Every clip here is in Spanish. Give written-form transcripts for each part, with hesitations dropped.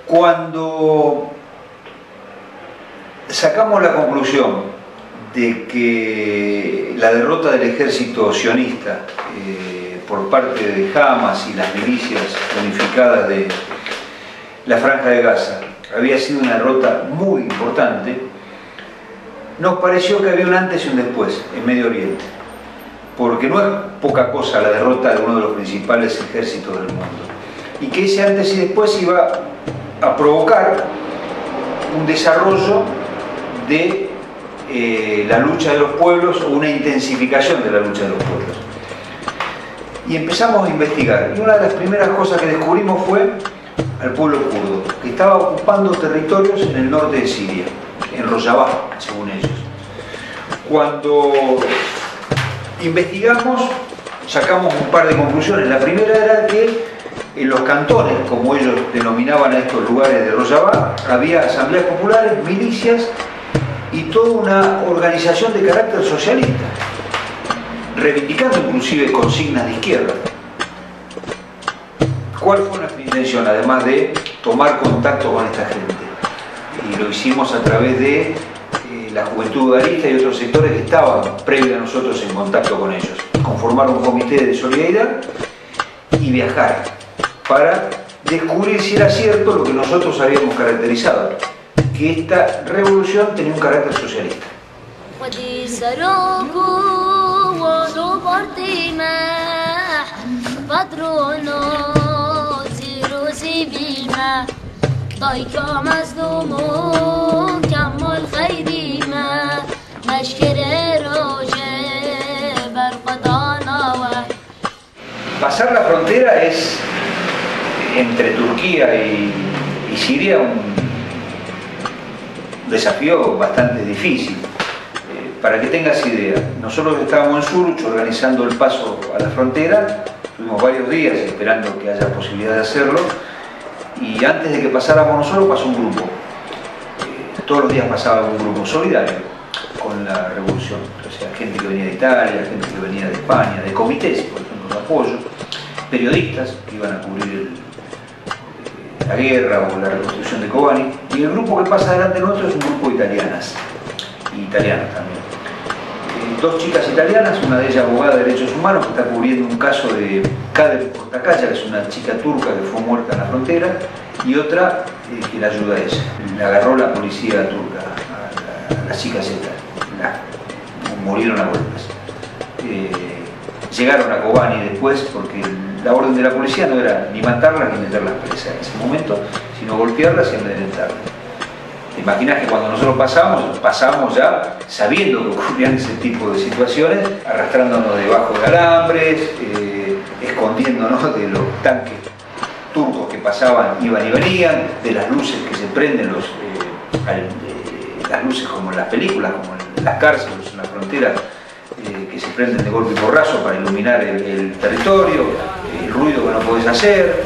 Cuando sacamos la conclusión de que la derrota del ejército sionista por parte de Hamas y las milicias unificadas de la Franja de Gaza había sido una derrota muy importante, nos pareció que había un antes y un después en Medio Oriente, porque no es poca cosa la derrota de uno de los principales ejércitos del mundo, y que ese antes y después iba a provocar un desarrollo de la lucha de los pueblos o una intensificación de la lucha de los pueblos. Y empezamos a investigar, y una de las primeras cosas que descubrimos fue al pueblo kurdo, que estaba ocupando territorios en el norte de Siria, en Rojava, según ellos. Cuando investigamos, sacamos un par de conclusiones. La primera era que en los cantones, como ellos denominaban a estos lugares de Rojava, había asambleas populares, milicias y toda una organización de carácter socialista, reivindicando inclusive consignas de izquierda. ¿Cuál fue nuestra intención? Además de tomar contacto con esta gente. Y lo hicimos a través de la Juventud Ugarista y otros sectores que estaban previo a nosotros en contacto con ellos. Conformar un comité de solidaridad y viajar para descubrir si era cierto lo que nosotros habíamos caracterizado, que esta revolución tenía un carácter socialista. Pasar la frontera es, entre Turquía y Siria, un desafío bastante difícil. Para que tengas idea, nosotros estábamos en Suruç organizando el paso a la frontera, tuvimos varios días esperando que haya posibilidad de hacerlo, y antes de que pasáramos nosotros pasó un grupo. Todos los días pasaba un grupo solidario con la revolución, o sea, gente que venía de Italia, gente que venía de España, de comités, por ejemplo, de apoyo, periodistas que iban a cubrir la guerra o la reconstrucción de Kobani, y el grupo que pasa delante de nosotros es un grupo de italianas, y italianos también. Dos chicas italianas, una de ellas abogada de derechos humanos, que está cubriendo un caso de Kader Portakaya, que es una chica turca que fue muerta en la frontera, y otra que la ayuda a ella. La agarró la policía turca a las chicas estas, murieron a golpes. Llegaron a Kobani después porque la orden de la policía no era ni matarlas ni meterlas presas en ese momento, sino golpearlas y amedrentarlas. ¿Te imaginas que cuando nosotros pasamos ya sabiendo que ocurrían ese tipo de situaciones, arrastrándonos debajo de alambres, escondiéndonos de los tanques turcos que pasaban, iban y venían, de las luces que se prenden, las luces como en las películas, como en las cárceles, en la frontera, que se prenden de golpe y porrazo para iluminar el territorio, el ruido que no podés hacer.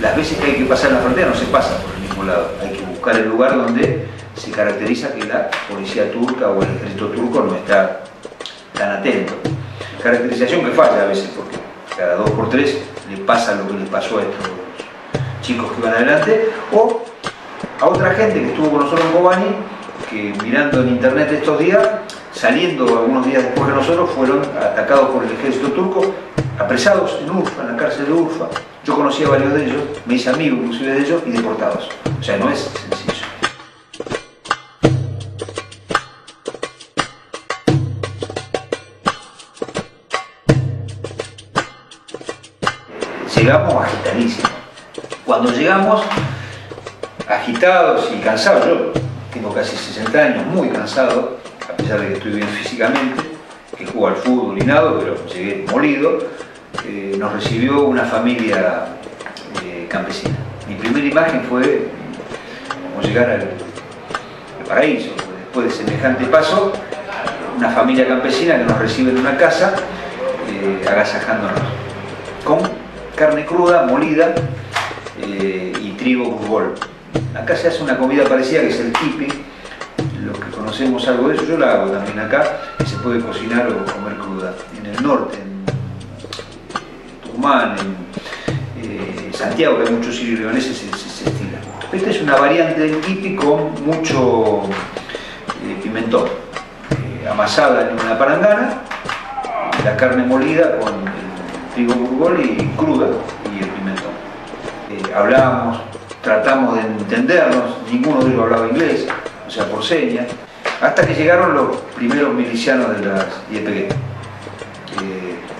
Las veces que hay que pasar la frontera no se pasa por el mismo lado, hay que buscar el lugar donde se caracteriza que la policía turca o el ejército turco no está tan atento. Caracterización que falla a veces porque cada 2 por 3 le pasa lo que les pasó a estos chicos que iban adelante, o a otra gente que estuvo con nosotros en Kobani, que mirando en internet estos días, saliendo algunos días después de nosotros, fueron atacados por el ejército turco, apresados en Urfa, en la cárcel de Urfa. Yo conocí a varios de ellos, me hice amigo inclusive de ellos, y deportados. O sea, no es sencillo. Llegamos agitadísimos. Cuando llegamos agitados y cansados, yo tengo casi 60 años, muy cansado, a pesar de que estoy bien físicamente, que juego al fútbol y nada, pero llegué molido. Nos recibió una familia campesina. Mi primera imagen fue como llegar al paraíso. Después de semejante paso, una familia campesina que nos recibe en una casa, agasajándonos, con carne cruda, molida y trigo burgol. Acá se hace una comida parecida que es el tipi, los que conocemos algo de eso, yo la hago también acá, que se puede cocinar o comer cruda. En el norte, en Tucumán, en Santiago, que hay muchos sirios leoneses, se estila. Esta es una variante del kipi con mucho pimentón, amasada en una palangana, la carne molida con el trigo burgol y cruda y el pimentón. Hablábamos, tratamos de entendernos, ninguno de ellos hablaba inglés, o sea, por señas, hasta que llegaron los primeros milicianos de las YPG,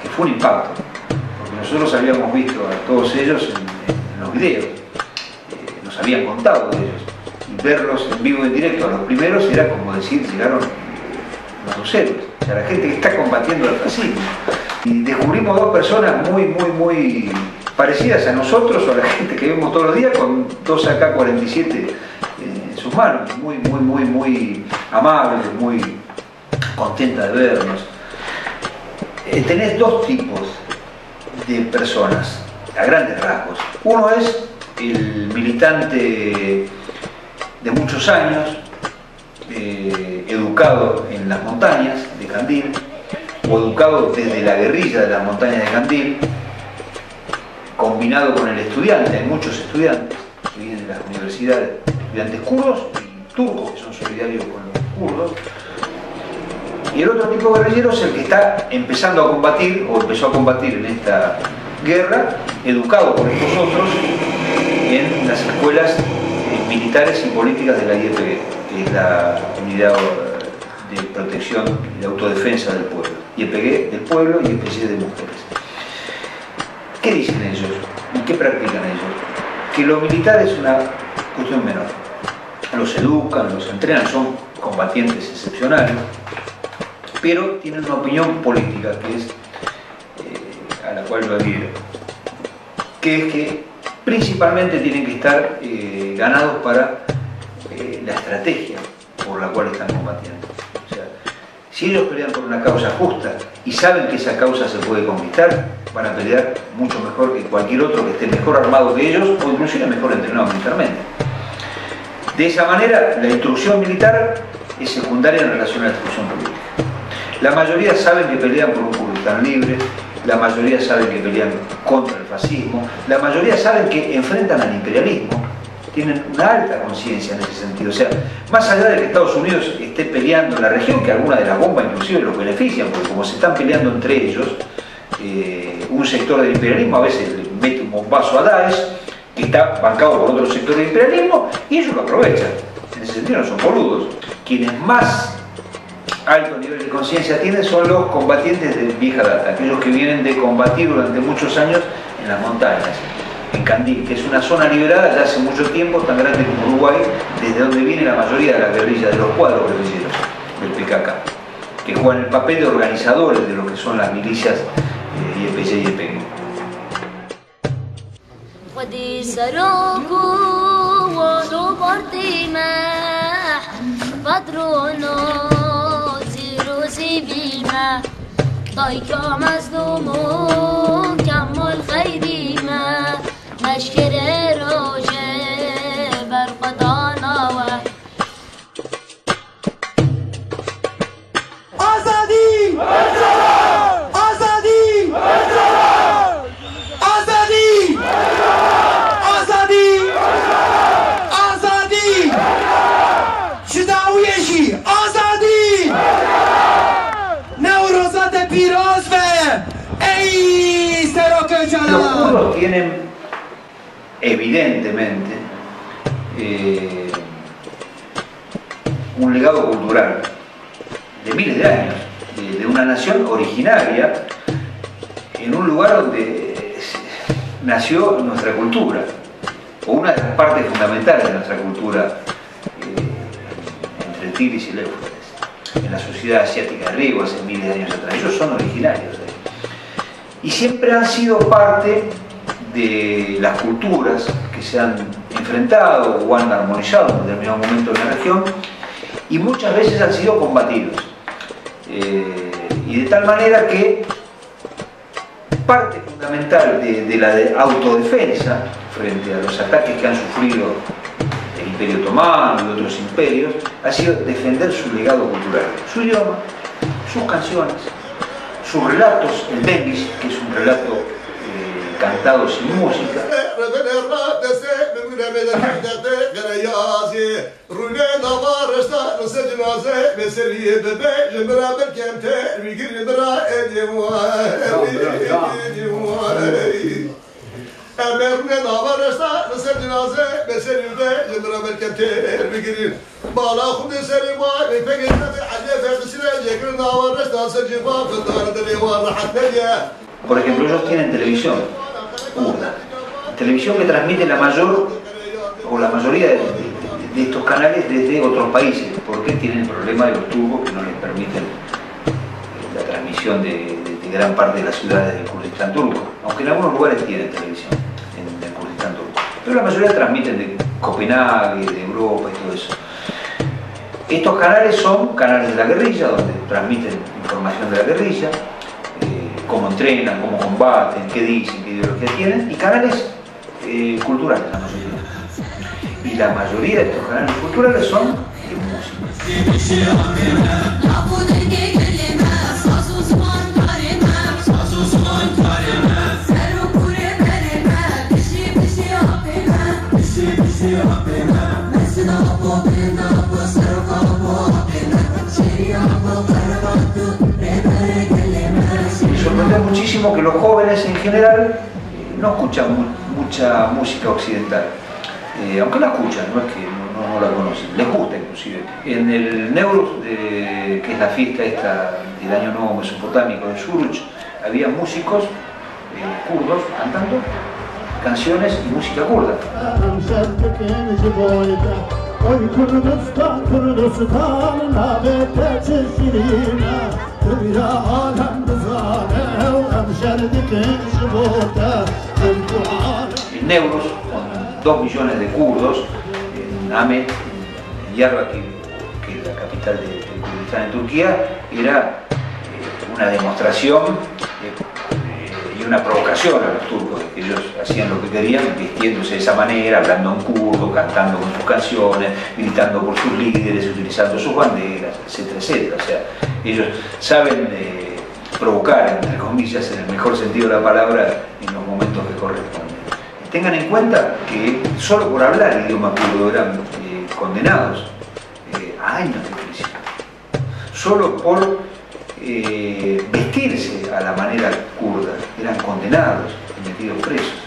que fue un impacto, porque nosotros habíamos visto a todos ellos en los videos, nos habían contado de ellos, y verlos en vivo y en directo a los primeros era como decir, llegaron los héroes, o sea, la gente que está combatiendo el fascismo. Y descubrimos dos personas muy parecidas a nosotros o a la gente que vemos todos los días, con dos AK-47 en sus manos, muy amables, muy contentas de vernos. Tenés dos tipos de personas, a grandes rasgos. Uno es el militante de muchos años, educado en las montañas de Candil, o educado desde la guerrilla de las montañas de Candil, combinado con el estudiante. Hay muchos estudiantes que vienen de las universidades, estudiantes kurdos y turcos que son solidarios con los kurdos. Y el otro tipo de guerrillero es el que está empezando a combatir, o empezó a combatir en esta guerra, educado por estos otros en las escuelas militares y políticas de la YPG, que es la Unidad de Protección y de Autodefensa del Pueblo. YPG del pueblo y YPG de mujeres. ¿Qué dicen ellos? ¿Y qué practican ellos? Que lo militar es una cuestión menor. Los educan, los entrenan, son combatientes excepcionales, pero tienen una opinión política que es a la cual yo adhiero, que es que principalmente tienen que estar ganados para la estrategia por la cual están combatiendo. O sea, si ellos pelean por una causa justa y saben que esa causa se puede conquistar, van a pelear mucho mejor que cualquier otro que esté mejor armado que ellos o inclusive mejor entrenado militarmente. De esa manera, la instrucción militar es secundaria en relación a la instrucción política. La mayoría saben que pelean por un Kurdistán libre, la mayoría saben que pelean contra el fascismo, la mayoría saben que enfrentan al imperialismo, tienen una alta conciencia en ese sentido. O sea, más allá de que Estados Unidos esté peleando en la región, que algunas de las bombas inclusive los benefician, porque como se están peleando entre ellos, un sector del imperialismo a veces le mete un bombazo a Daesh, que está bancado por otro sector del imperialismo, y ellos lo aprovechan. En ese sentido no son boludos. Quienes más alto nivel de conciencia tienen son los combatientes de vieja data, aquellos que vienen de combatir durante muchos años en las montañas, en Candil, que es una zona liberada ya hace mucho tiempo, tan grande como Uruguay, desde donde viene la mayoría de la guerrilla, de los cuadros guerrilleros del PKK, que juegan el papel de organizadores de lo que son las milicias YPG y YPG. طايكا مظلومون كمل خيري ما مشكر روجه برقدانا و آزادی آزادی آزادی آزادی آزادی شداویشی آزادی نوروزات پیروز و ای سراک Los جلال. kurdos tienen evidentemente un legado cultural de miles de años, de una nación originaria en un lugar donde nació nuestra cultura, o una de las partes fundamentales de nuestra cultura entre el Tigris y el Éufrates, en la sociedad asiática de Rigo hace miles de años atrás. Ellos son originarios de ahí. Y siempre han sido parte de las culturas que se han enfrentado o han armonizado en un determinado momento en la región, y muchas veces han sido combatidos. Y de tal manera que parte fundamental de la autodefensa frente a los ataques que han sufrido el Imperio Otomano y otros imperios ha sido defender su legado cultural, su idioma, sus canciones, sus relatos, el Dengiz, que es un relato cantado sin música. Emrine davarışta nasıl cenaze beşerinde yıldıra belkemter bigirir bala xude seri var ve pek etmedi acele ferdisine yekrin davarışta secifa fıdarda livar rahat ya. Por ejemplo, ellos tienen televisión kurda, televisión que transmite la mayor o la mayoría de estos canales desde otros países, porque tienen el problema de los turbos que no les permiten la transmisión de gran parte de las ciudades del Kurdistán turco, aunque en algunos lugares tienen televisión en el Kurdistán turco, pero la mayoría transmiten de Copenhague, de Europa y todo eso. Estos canales son canales de la guerrilla, donde transmiten información de la guerrilla, cómo entrenan, cómo combaten, qué dicen, qué ideología tienen, y canales culturales, la mayoría. Y la mayoría de estos canales culturales son de música. Me sorprende muchísimo que los jóvenes en general no escuchan mucha música occidental, aunque la escuchan, no es que no la conocen, les gusta inclusive. En el Nevruz, que es la fiesta esta del Año Nuevo Mesopotámico de Suruç, había músicos kurdos cantando canciones y música kurda. En Nevruz, con 2 millones de kurdos, en Ahmet, en Diyarbakir, que es la capital del Kurdistán en Turquía, era una demostración y una provocación a los turcos, que ellos hacían lo que querían, vistiéndose de esa manera, hablando en kurdo, cantando con sus canciones, gritando por sus líderes, utilizando sus banderas, etcétera, etcétera. O sea, ellos saben provocar, entre comillas, en el mejor sentido de la palabra, en los momentos que corresponden. Tengan en cuenta que solo por hablar idioma kurdo eran condenados a años de prisión. Solo por vestirse a la manera kurda eran condenados y metidos presos.